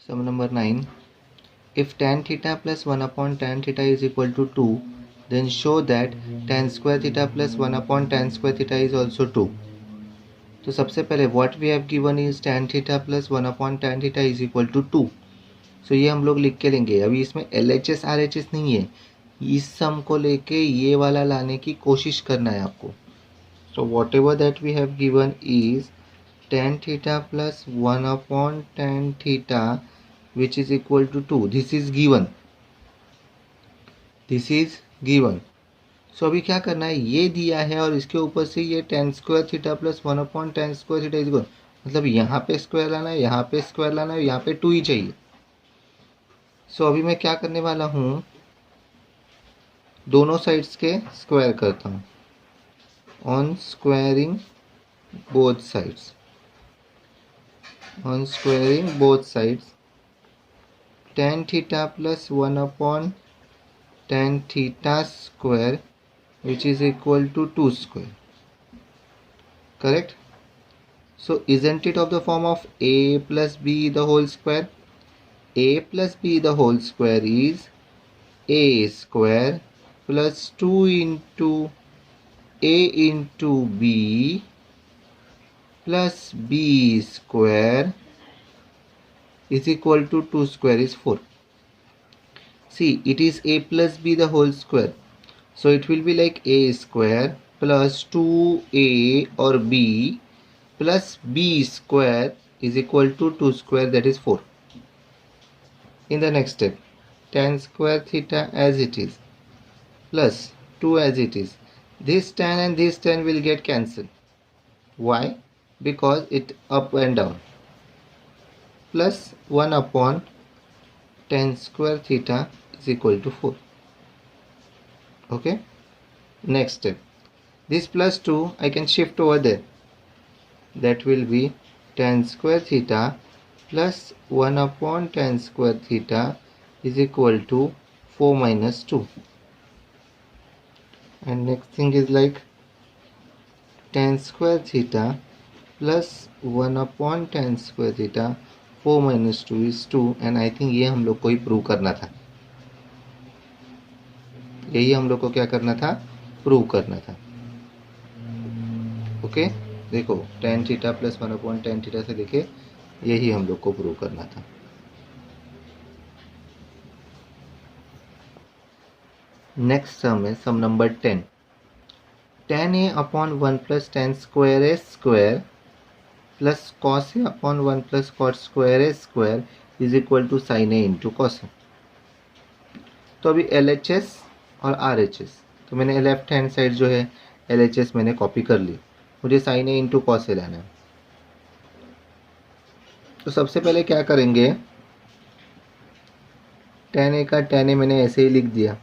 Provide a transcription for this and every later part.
Sum number 9. If tan theta plus 1 upon tan theta is equal to 2, then show that tan square theta plus 1 upon tan square theta is also 2. तो सबसे पहले what we have given is tan theta plus 1 upon tan theta is equal to 2. सो ये हम लोग लिख के लेंगे. अभी इसमें LHS RHS नहीं है, इस सम को लेके ये वाला लाने की कोशिश करना है आपको. So whatever that we have given is tan theta plus 1 upon tan theta which is equal to 2. This is given. So अभी क्या करना है, ये दिया है और इसके ऊपर से ये tan square theta plus 1 upon tan square theta is equal, मतलब यहाँ पे स्क्वायर लाना है, यहाँ पे स्क्वायर लाना है, यहाँ पे 2 ही चाहिए. सो अभी मैं क्या करने वाला हूँ, दोनों साइड्स के स्क्वायर करता हूँ. On squaring both sides, tan theta plus 1 upon tan theta square which is equal to 2 square. Correct? So isn't it of the form of a plus b the whole square? A plus b the whole square is a square plus 2 into a into b plus b square is equal to 2 square is 4. See, it is a plus b the whole square. So it will be like a square plus 2a or b plus b square is equal to 2 square, that is 4. In the next step, tan square theta as it is plus 2 as it is. This tan and this tan will get cancelled. Why? Because it up and down. Plus 1 upon tan square theta is equal to 4. Okay. Next step. This plus 2 I can shift over there. That will be tan square theta plus 1 upon tan square theta is equal to 4 minus 2. And next thing is like tan square theta plus 1 upon tan square theta, 4 minus 2 is 2. And I think ये हम लोग को ही prove करना था. यही हम लोग को क्या करना था, प्रूव करना था. ओके, देखो tan theta plus 1 upon tan theta से देखे, यही हम लोग को प्रूव करना था. नेक्स्ट सम है sum number 10. tan a upon 1 plus tan square a square plus cos a upon 1 plus cot square a square is equal to sin a into cos a. तो अभी LHS और RHS, तो मैंने left hand side जो है LHS मैंने copy कर ली, मुझे sin a into cos a लाना है. तो सबसे पहले क्या करेंगे, tan a का tan a मैंने ऐसे ही लिख दिया.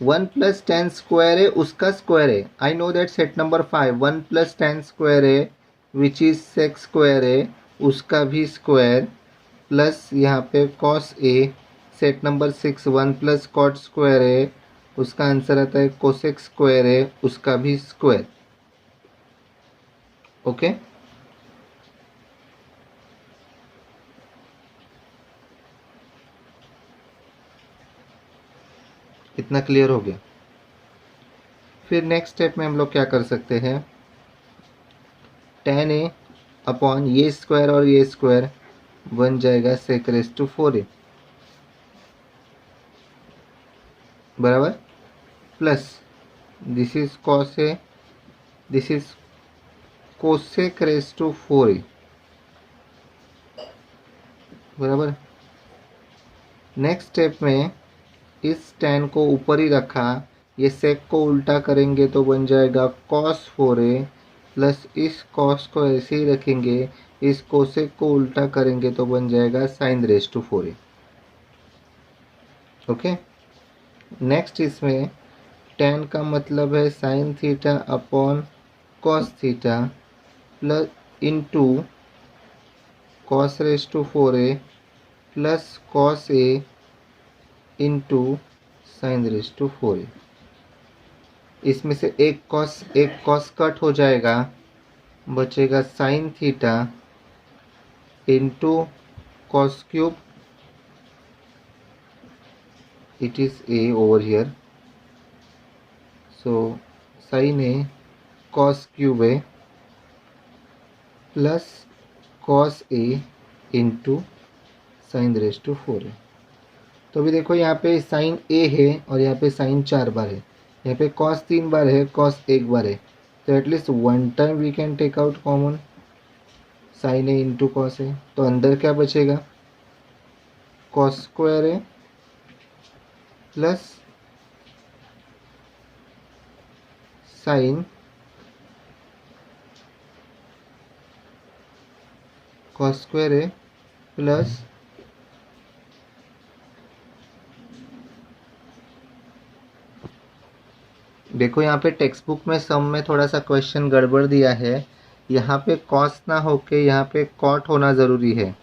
1 प्लस tan स्क्वायर ए उसका स्क्वायर है. I know that set number 5 1 plus tan square a which is sec square a उसका भी स्क्वायर प्लस यहाँ पे cos a. Set number 6 1 plus cot square a उसका आंसर आता है cosec स्क्वायर ए उसका भी स्क्वायर. ओके, इतना क्लियर हो गया. फिर नेक्स्ट स्टेप में हम लोग क्या कर सकते हैं, tan a अपॉन ये स्क्वायर और ये स्क्वायर बन जाएगा sec रेज़ टू 4a बराबर, plus this is cos a, this is cosec raise to 4a बराबर. नेक्स्ट स्टेप में इस tan को ऊपर ही रखा, ये sec को उल्टा करेंगे तो बन जाएगा cos 4a प्लस इस cos को ऐसे ही रखेंगे, इस cosec को उल्टा करेंगे तो बन जाएगा sin raise to 4a. Okay, next इसमें tan का मतलब है sin theta upon cos theta plus into cos raise to 4a plus cos a into sine raise to 4a. इसमें से एक कॉस कट हो जाएगा, बचेगा sine theta into cos cube, it is a over here, so sin a cos cube a plus cos a into sine raise to 4a। तो अभी देखो यहाँ पे साइन a है और यहाँ पे साइन 4 बार है, यहाँ पे cos 3 बार है, cos 1 बार है, तो at least one time we can take out common sine a into cos a। तो अंदर क्या बचेगा, cos square a plus sine cos square a plus देखो यहाँ पे टेक्स्ट बुक में सम में थोड़ा सा क्वेश्चन गड़बड़ दिया है, यहाँ पे कॉस ना होके यहाँ पे कॉट होना ज़रूरी है,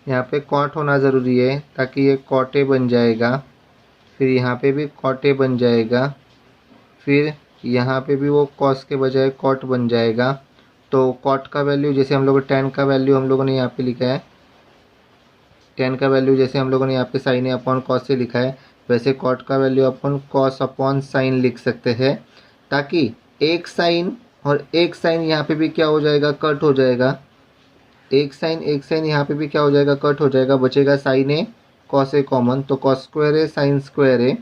यहाँ पे कॉट होना ज़रूरी है ताकि ये कॉटे बन जाएगा, फिर यहाँ पे भी कॉटे बन जाएगा, फिर यहाँ पे भी वो कॉस के बजाय कॉट बन जाएगा। तो कॉट का वैल्यू जैसे हम लोग टेन का वैल्यू हम लोगों ने यहाँ पे लिखा है, टेन का वैल्यू जैसे हम लोगों ने यहाँ पे साइन ए अपॉन कॉस से लिखा है, वैसे कॉट का वैल्यू अपन कॉस अपॉन साइन लिख सकते हैं, ताकि एक साइन और एक साइन यहाँ पे भी क्या हो जाएगा, कट हो जाएगा, एक साइन यहाँ पे भी क्या हो जाएगा, कट हो जाएगा, बचेगा sine a cos a common, तो cos square a sine square a,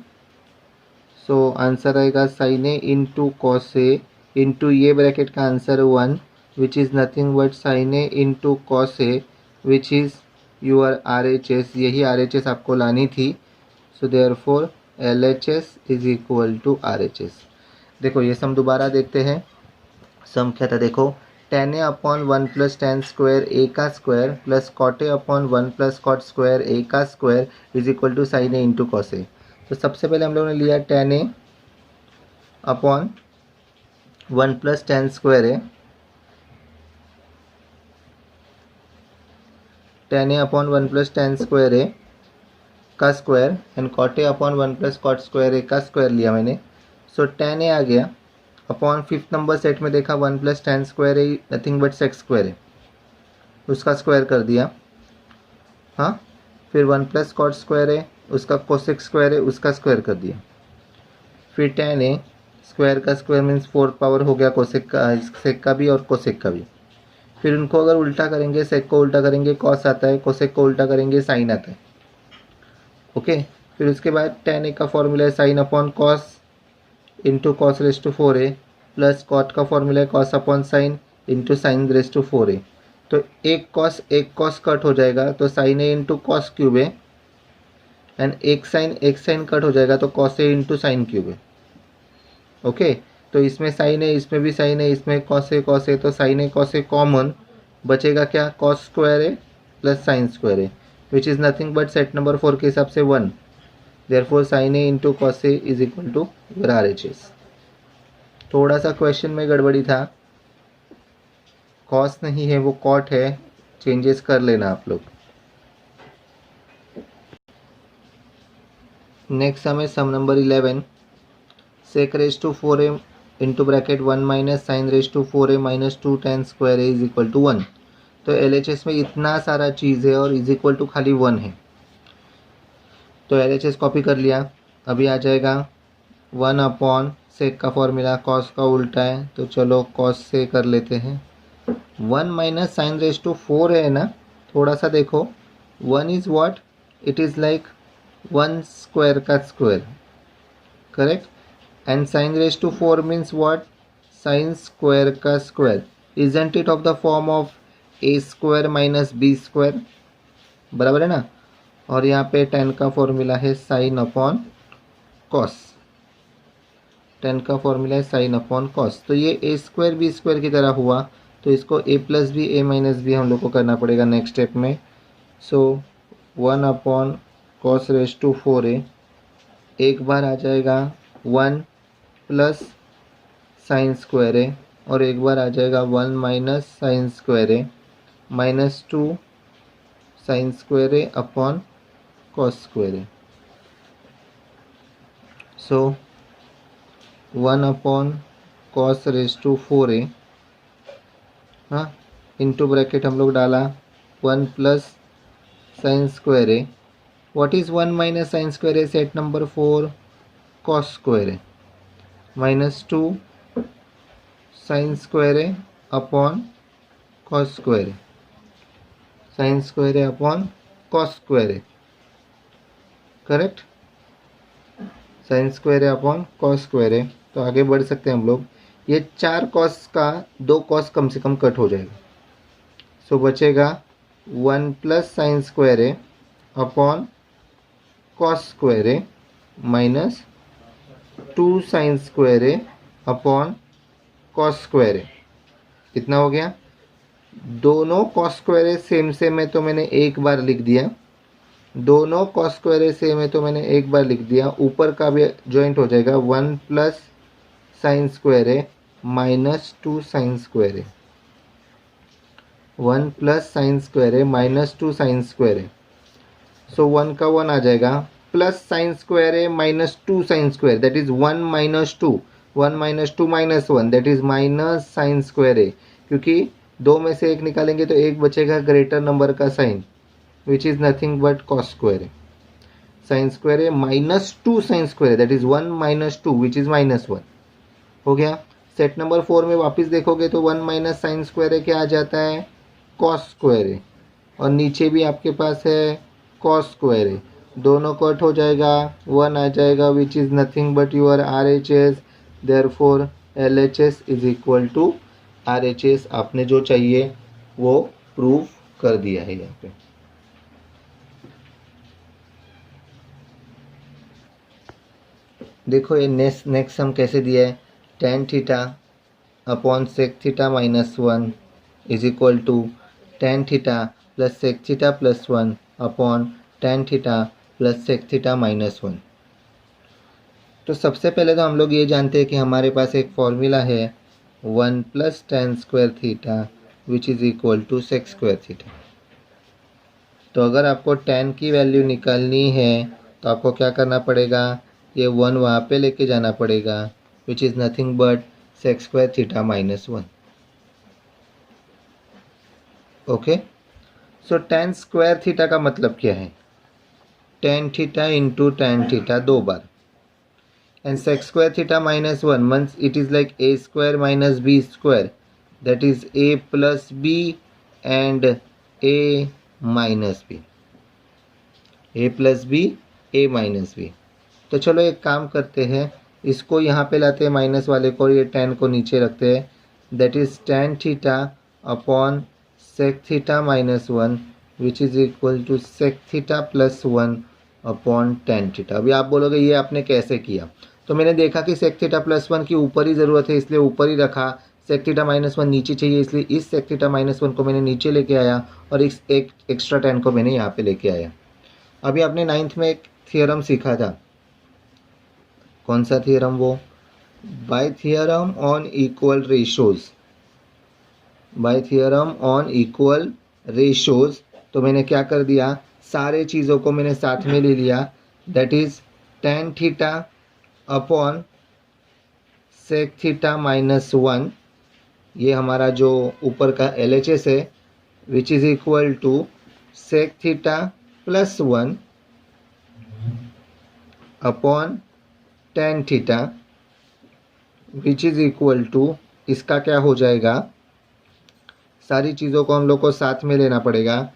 so answer आएगा sine a into cos a into ये ब्रैकेट का answer 1 which is nothing but sine a into cos a which is your RHS, यही RHS आपको लानी थी। So therefore LHS is equal to RHS। देखो ये सम दोबारा देखते हैं, सम क्या था, देखो tan a upon 1 plus tan square a का square plus cot a upon 1 plus cot square a का square is equal to sine a into cos a. तो सबसे पहले हम लोगों ने लिया tan a upon 1 plus tan square a, tan a upon 1 plus tan square a का square and cot a upon 1 plus cot square a का square लिया मैंने। सो tan a आ गया अपॉन फिफ्थ नंबर सेट में देखा 1 plus tan square A nothing but sex square है, उसका square कर दिया, हाँ, फिर 1 प्लस कॉट स्क्वायर है उसका कोसेक स्क्वायर है उसका स्क्वायर कर दिया, फिर tan a स्क्वायर का स्क्वायर मीन्स 4 पावर हो गया कोसेक का, सेक का भी और कोसेक का भी, फिर उनको अगर उल्टा करेंगे, सेक को उल्टा करेंगे कॉस आता है, कोसेक को उल्टा करेंगे साइन आता है, ओके। फिर उसके बाद tan a का फॉर्मूला है sine upon cos into cos raise to 4a plus cot का फॉर्मूला है cos upon sine into sine raise to 4a। तो एक कॉस कट हो जाएगा तो sine a into cos cube है, एंड एक साइन कट हो जाएगा तो cos a into sine cube है, ओके। तो इसमें साइन है, इसमें भी साइन है, इसमें कॉस है, तो sine a cos a common, बचेगा क्या, कॉस स्क्वायर है प्लस साइन स्क्वायर है which is nothing but set number 4 के हिसाब से 1, therefore sine a into cos a is equal to RHS। थोड़ा सा क्वेश्चन में गड़बड़ी था, कॉस नहीं है वो कॉट है, चेंजेस कर लेना आप लोग। नेक्स्ट हमें sum number 11, sec raise to 4a into bracket 1 minus sine raise to 4a minus 2 tan square a is equal to 1। तो LHS में इतना सारा चीज़ है और इज इक्वल टू खाली 1 है, तो LHS कॉपी कर लिया। अभी आ जाएगा 1 अपॉन सेक का फॉर्मूला, कॉस का उल्टा है तो चलो कॉस से कर लेते हैं, 1 माइनस साइन रेज टू 4 है ना, थोड़ा सा देखो, 1 is what, it is like 1 square का square, correct, and sine raise to 4 means what, sine square का square, isn't it of the form of a square minus b square, बराबर है ना। और यहाँ पे tan का फॉर्मूला है साइन अपॉन कॉस, tan का फॉर्मूला है साइन अपॉन कॉस, तो ये ए स्क्वायर बी स्क्वायर की तरह हुआ, तो इसको a plus b a minus b हम लोग को करना पड़ेगा नेक्स्ट स्टेप में। So 1 upon cos raise to 4a, एक बार आ जाएगा 1 प्लस साइन स्क्वायर ए और एक बार आ जाएगा 1 minus sine square a minus 2 sine square a upon cos square a. So 1 upon cos raise to 4a, हाँ, इंटू ब्रैकेट हम लोग डाला 1 plus sine square a. What is 1 minus sine square a? Set number 4 cos square a minus 2 sine square a upon cos square a. Sine square a upon cos square a. Correct. Sine square a upon cos square ए. तो आगे बढ़ सकते हैं हम लोग. ये 4 cos का 2 cos कम से कम कट हो जाएगा. सो बचेगा 1 plus sine square a upon cos square a minus 2 sine square a upon cos square ए. कितना हो गया? दोनों कॉस स्क्वायर ए सेम सेम है तो मैंने एक बार लिख दिया. दोनों कॉस स्क्वायर ए सेम है तो मैंने एक बार लिख दिया. ऊपर का भी जॉइंट हो जाएगा. 1 plus sine square a minus 2 sine square a. 1 plus sine square a minus 2 sine square a. So 1 का 1 आ जाएगा. Plus sine square a minus 2 sine square, that is 1 minus 2. 1 minus 2 minus 1, that is minus sine square a. क्योंकि दो में से एक निकालेंगे तो एक बचेगा ग्रेटर नंबर का sine, which is nothing but cos square a. Sine square a minus 2 sine square A, that is 1 minus 2 which is minus 1. हो गया. सेट नंबर 4 में वापस देखोगे तो 1 माइनस साइन स्क्वायर ए क्या आ जाता है? कॉस स्क्वायर ए. और नीचे भी आपके पास है कॉस स्क्वायर ए. दोनों कट हो जाएगा. 1 आ जाएगा which is nothing but your RHS. Therefore LHS is equal to RHS. आपने जो चाहिए वो प्रूव कर दिया है यहाँ पे. देखो ये नेक्स्ट हम कैसे दिया है. tan theta upon sec theta minus 1 is equal to tan theta plus sec theta plus 1 upon tan theta plus sec theta minus 1. तो सबसे पहले तो हम लोग ये जानते हैं कि हमारे पास एक फॉर्मूला है 1 plus tan square theta which is equal to sec square theta. तो अगर आपको tan की वैल्यू निकालनी है तो आपको क्या करना पड़ेगा? ये 1 वहाँ पे लेके जाना पड़ेगा which is nothing but sec square theta minus 1. Okay. So tan square theta का मतलब क्या है? tan theta into tan theta 2 बार. And sec square theta minus 1, once it is like a square minus b square, that is a plus b and a minus b. a plus b, a minus b. तो चलो एक काम करते हैं, इसको यहाँ पे लाते हैं माइनस वाले को, ये tan को नीचे रखते हैं. that is tan theta upon sec theta minus 1 which is equal to sec theta plus 1 upon tan theta. अभी आप बोलोगे ये आपने कैसे किया? तो मैंने देखा कि सेक थीटा प्लस 1 की ऊपर ही ज़रूरत है इसलिए ऊपर ही रखा. सेक थीटा माइनस 1 नीचे चाहिए इसलिए इस सेक थीटा माइनस 1 को मैंने नीचे लेके आया और इस एक एक्स्ट्रा tan को मैंने यहाँ पे लेके आया. अभी आपने 9th में एक थियरम सीखा था. कौन सा थियरम? वो by theorem on equal ratios. By theorem on equal ratios. तो मैंने क्या कर दिया? सारे चीज़ों को मैंने साथ में ले लिया. That is tan theta upon sec theta minus 1, ये हमारा जो ऊपर का LHS है, which is equal to sec theta plus 1 upon tan theta which is equal to, इसका क्या हो जाएगा? सारी चीज़ों को हम लोग को साथ में लेना पड़ेगा.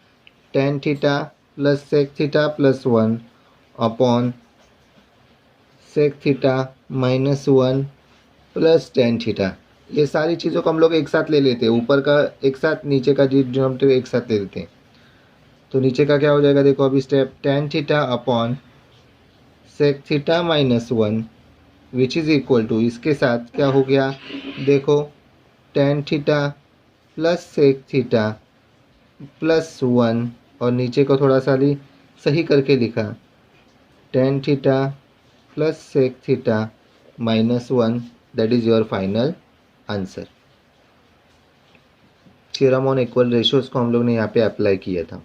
tan theta plus sec theta plus 1 upon sec theta minus 1 plus tan theta. ये सारी चीज़ों को हम लोग एक साथ ले लेते हैं. ऊपर का एक साथ, नीचे का डिनोमिनेटर एक साथ ले लेते हैं. तो नीचे का क्या हो जाएगा? देखो अभी step. tan theta upon sec theta minus 1 which is equal to, इसके साथ क्या हो गया? देखो tan theta plus sec theta plus 1 और नीचे को थोड़ा सा सही करके लिखा tan theta plus sec theta minus 1. That is your final answer. Theorem on equal ratios को हम लोग ने यहाँ पे अप्लाई किया था.